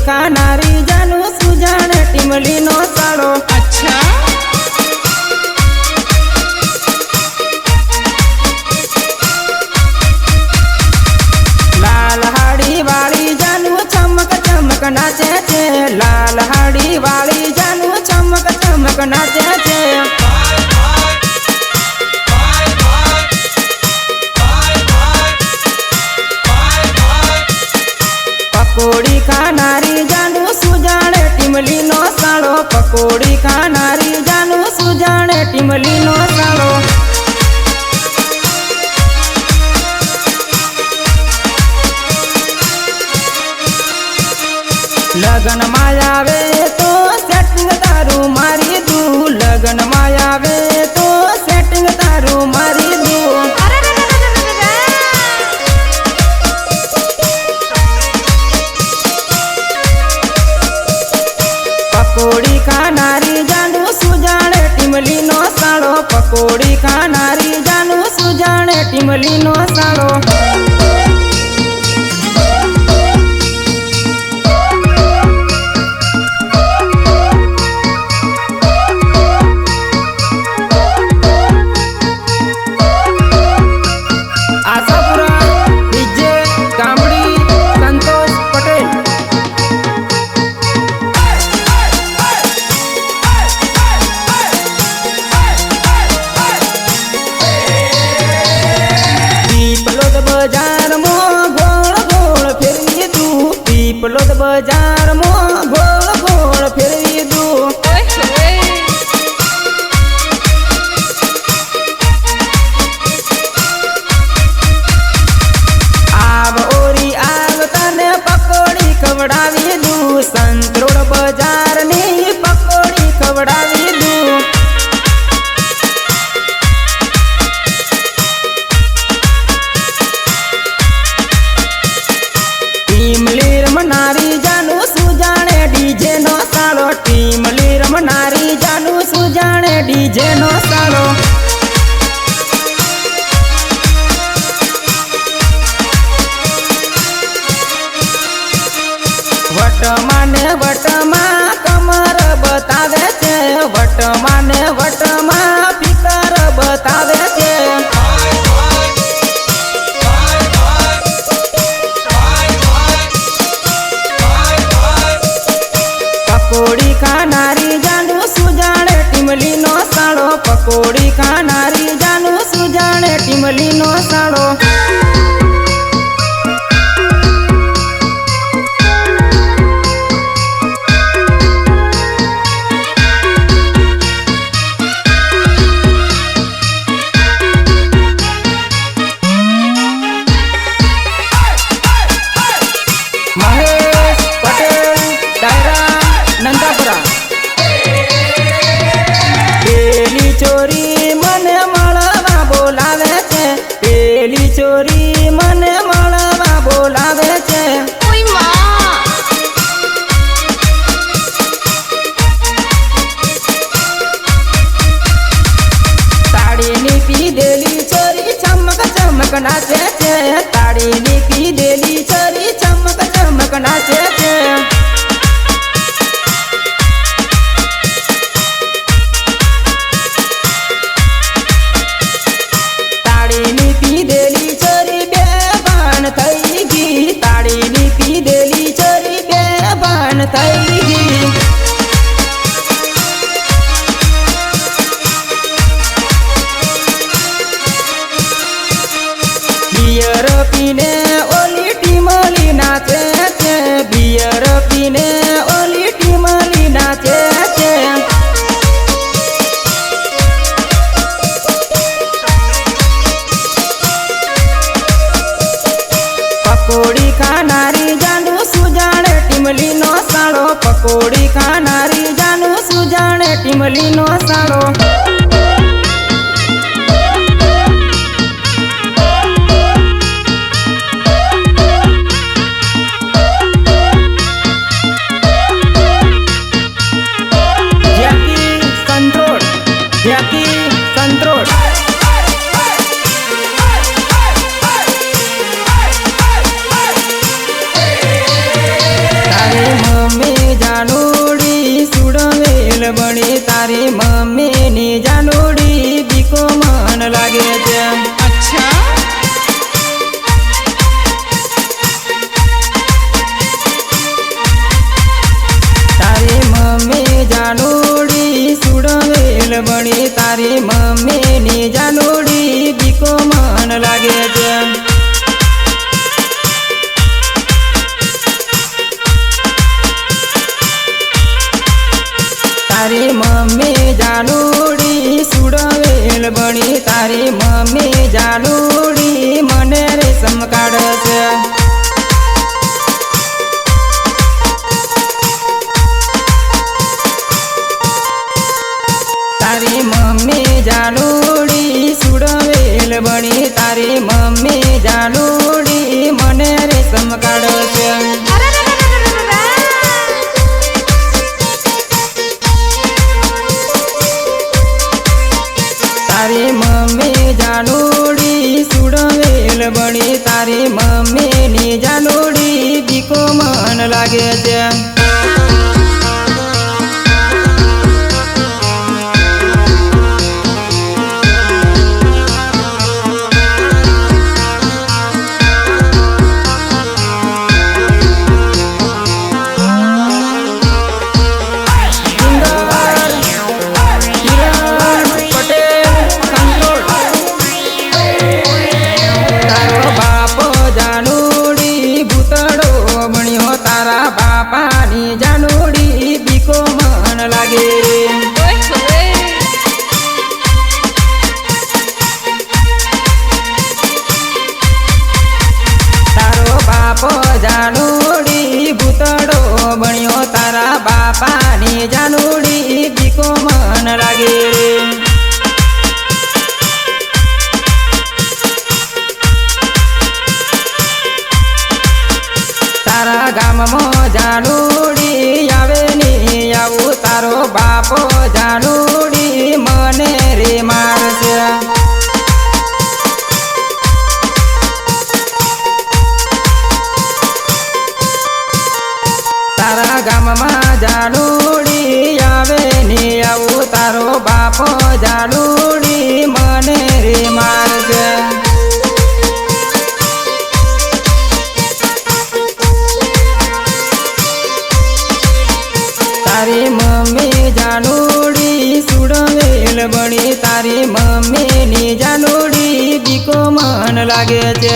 खानारी जानू सुजाने टिमली नो साड़ो। अच्छा लाल हाड़ी वाली जानू चमक चमक नाचे छे। लाल हाड़ी वाली जानू चमक चमक नाचे छे। पकोड़ी खानारी जानू सुजाने टिमली नो साड़ो। पकोड़ी खानारी जानू सुजाने टिमली नो साड़ो। लगन मायावे तो सेटिंग तारू मारी दू। लगन मायावे तो सेटिंग तारू मारी दू। पकोड़ी खानारी जानू सुजाने टिमली नो साड़ो। पकोड़ी खानारी जानू सुजाने टिमली नो साड़ो। बाजार में गोल गोल फिरवी दू। पीपलोद बाजार में गोल गोल फिरवी दू। आव ओरी आव तने पकोड़ी खवड़ावी दू। संतरोड बाजार ने पकोड़ी खवड़ावी दू। टीमली रमनारी जानू सुजाने डीजे नो साड़ो। टीमली रमनारी जानू सुजाने डीजे नो साड़ो। वटमा कमर बतावे छे। वटमा फिकर बतावे छे। पकोड़ी खानारी जानू सुजाने टिमली नो साड़ो। पकोड़ी खानारी जानू सुजाने टिमली नो साड़ो। महेश पटेल दायरा नंदापुरा। पेली चोरी मने मळवा बोलावे छे। पेली चोरी मने मळवा बोलावे छे। ओय मां ताड़ी नी पीधेली चोरी चमक चमक नाचे छे। ताड़ी नी पीधेली चोरी चमक चमक नाचे छे। ताड़ी नी पीधेली चोरी बेभान थई गई। ताड़ी नी पीधेली चोरी बेभान थई गई। बियर पीने ओली टिमली नाचे छे। बियर पीने ओली टिमली नाचे छे। पकोड़ी खानारी जानू सुजाने टिमली नो साड़ो। पकोड़ी खानारी जानू सुजाने टिमली नो साड़ो। તારી મમ્મીની જાનુડી બીકો મન લાગે છે अच्छा તારી મમ્મી જાનુડી સુડવેલ બની તારી મમ્મીની જાનુડી બીકો મન લાગે છે તારી મમ્મી જાનુડી સુડવેલ બની તારી મમ્મી જાનુડી મને રેશમ કાઢશે તારી મમ્મી જાનુડી સુડવેલ બની તારી મમ્મી જાનુડી મને રેશમ કાઢશે તારી મમ્મી જાનુડી સુડવેલ બની તારી મમ્મીની જાનુડી બીકો મન લાગે છે બાપાની જાનુડી બીકો મન લાગે તારો બાપો જાનુડી ભૂતડો બન્યો તારા બાપાની જાનુડી બીકો મન લાગે તારા ગામમાં જાનુડી આવે ને આવું તારો બાપો જાનુડી મને રે મારશે તારા ગામમાં જાનુડી આવે ને આવું તારો બાપો જાનુડી મને રે મારશે તારી મમ્મી જાનુડી સુડવેલ બની તારી મમ્મીની જાનુડી બીકો મન લાગે છે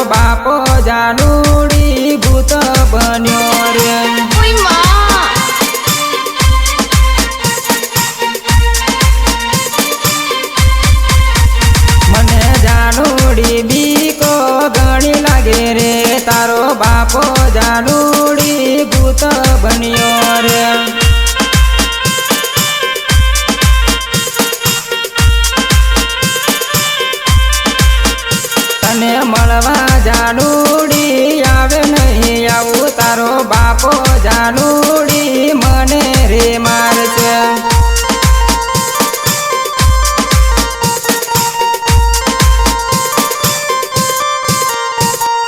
બાપો જાનુડી ભૂત બન્યો રે મને જાનુડી બીકો ઘણી લાગે રે તારો બાપો જાનુડી ભૂત બન્યો રે તને મળવા જાનુડી આવે નહીં આવું તારો બાપો જાનુડી મને રે મારશે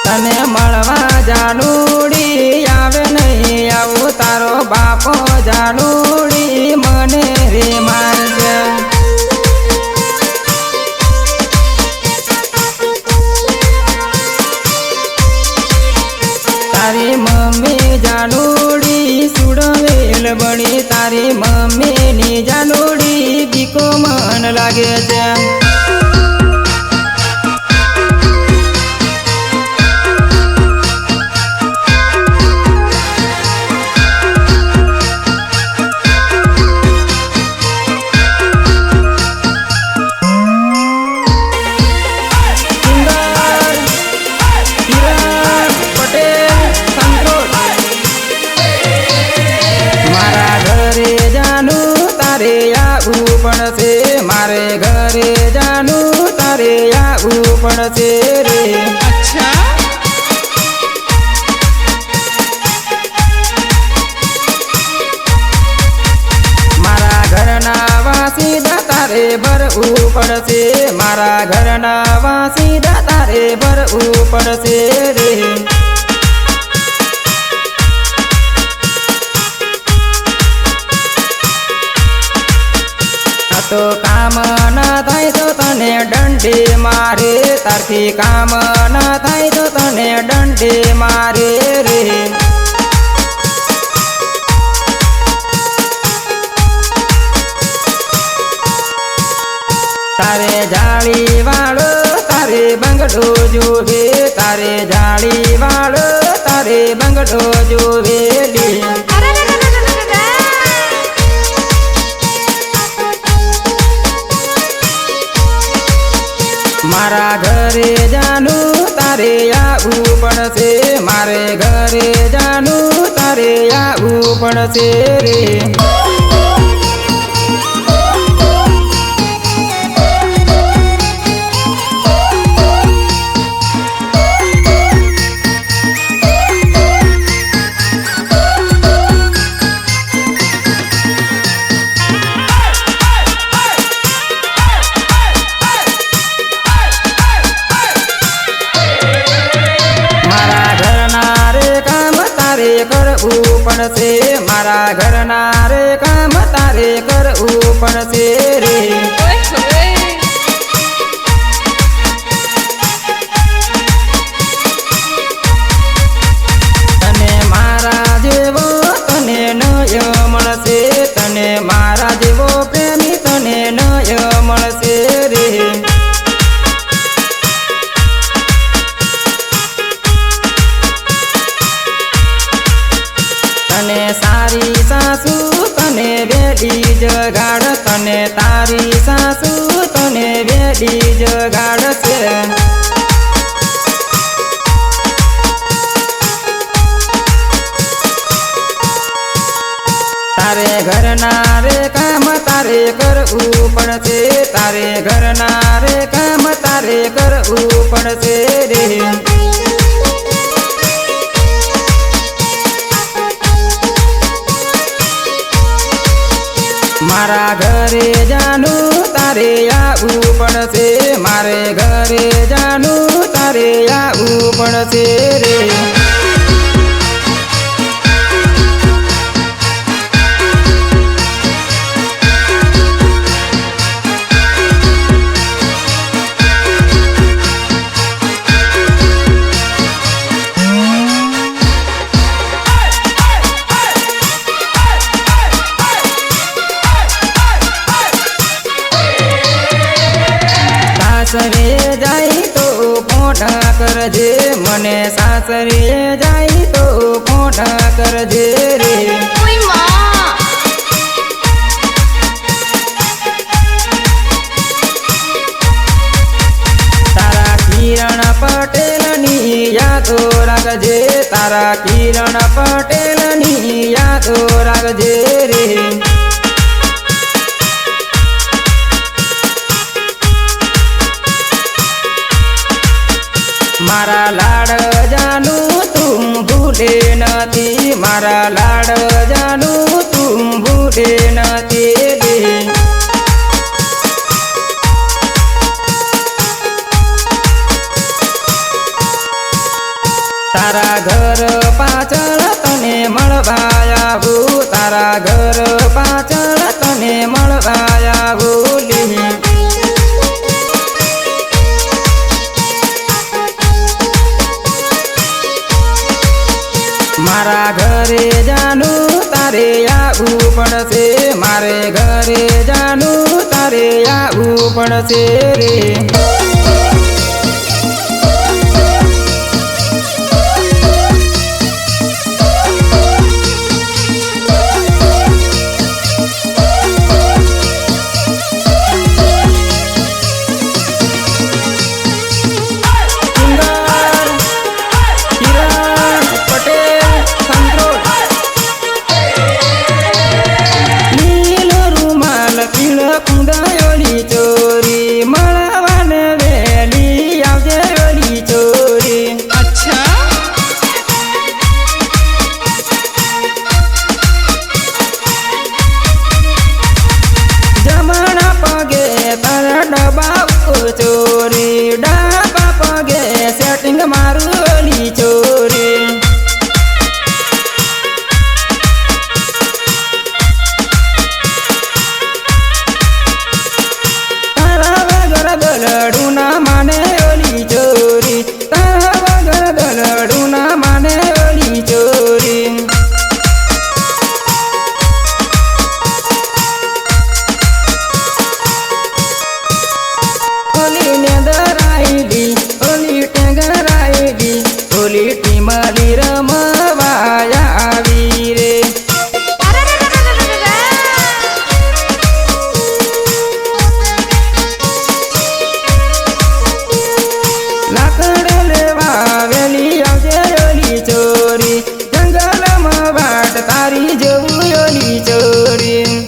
તને મળવા જાનુડી આવે નહીં આવું તારો બાપો જાનુડી મને રે મારશે તારી મમ્મી જાનુડી સુડવેલ બની તારી મમ્મીની જાનુડી બીકો મન લાગે છે મારા ઘરે જાનું પડશે રે. અચ્છા મારા ઘરના વાસી તારે ભરવું પડશે, મારા ઘરના વાસી તારે ભરવું પડશે રે. તો કામ ના થાય તો તને દંડે મારે, તારથી કામ ના થાય તો તને દંડે મારે રે. તારે જાળી વાળો તારે બંગડો જોવે, તારે જાળી વાળો તારે બંગડો જોવે લી. મારા ઘરે જાનું તારે આવવું પડશે, મારે ઘરે જાનું તારે આવવું પડશે રે. કરવું પડશે, મારા ઘરના રે કામ તારે કરવું પડશે રે. તને મારા જેવો તને નય મળશે, તને મારા જેવો પ્રેમી તને નય મળશે રે. તને સારી સાસુ તને વેડી જગાડ, તને તારી સાસુ તને વેડી જગાડશે. તારે ઘરના રે કામ તારે કરવું પડશે, તારે ઘરના રે કામ તારે કરવું પડશે રે. મારા ઘરે જાનું તારે આવવું પડશે, મારે ઘરે જાનું તારે આવવું પડશે રે. સાસરે જાય તો ફોટા કરજે, મને સાસરે જાય તો ફોટા કરજે રે. તારા કિરણ પટેલની યાદો રાખજે, તારા કિરણ પટેલની યાદો રાખજે રે. મારા લાડ જાનું તું ભૂલે નથી, મારા લાડ જાનું તું ભૂલે નથી રે. તારા ઘર પાછળ તને મળવા આવું, તારા ઘર પાછળ તને મળવા આવું લી. મારા ઘરે જાનું તારે આવવું પડશે, મારે ઘરે જાનું તારે આવવું પડશે રે. કુંદાયોની ચોરી મળવાને તારી જેવું ઓલી ચોરી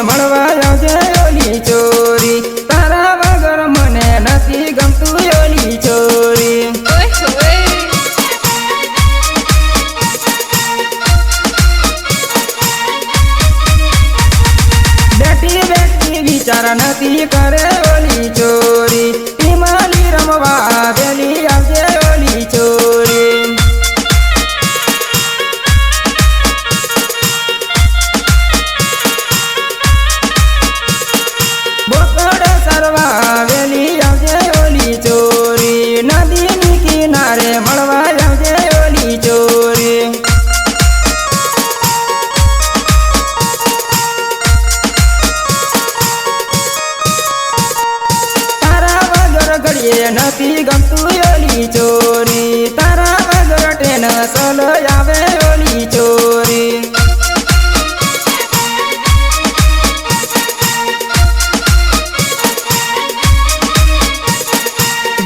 મળવા આવજે ઓલી ચોરી તારા વગર મને નથી ગમતું ઓલી ચોરી બેટી બેટી વિચાર નથી કરે ઓલી ચોરી હિમાલી રમવા આવેલી આવજે ઓલી ચોરી આવેલી આવજે ઓલી ચોરી નદીની કિનારે મળવા આવજે ઓલી ચોરી તારા વગર ઘડીએ નથી ગમતું ઓલી ચોરી તારા વગર ટ્રેન સલો આવે ઓલી ચોરી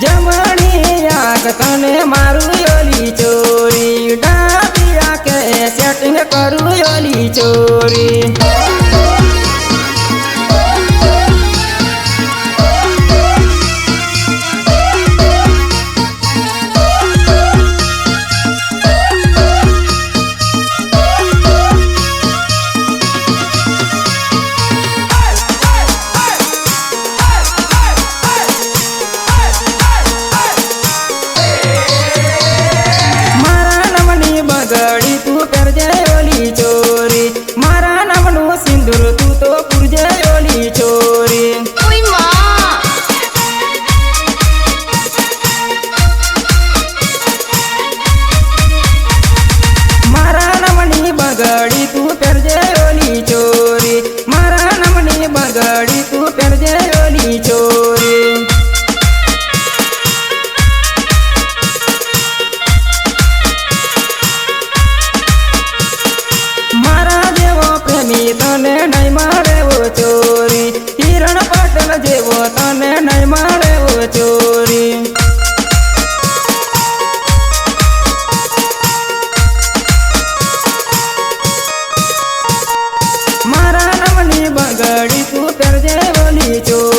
જમણી આંખ તને મારું ઓલી ચોરી ડાબી આંખે સેટિંગ કરું ઓલી ચોરી બગડી તું કરજે ઓલી ચોરી મારા નામનું સિંદૂર તું તો પૂરજે ઓલી ચોરી મારા નામની બગડી તું કરજે ઓલી ચોરી મારા નામની બગડી તું કરજે ઓલી ચોરી તને નહીં મળે ઓ ચોરી હિરણ પટેલ જેવો તને નહીં મળે ઓ ચોરી મારા નામની બગડી તું કરજે ઓલી ચોરી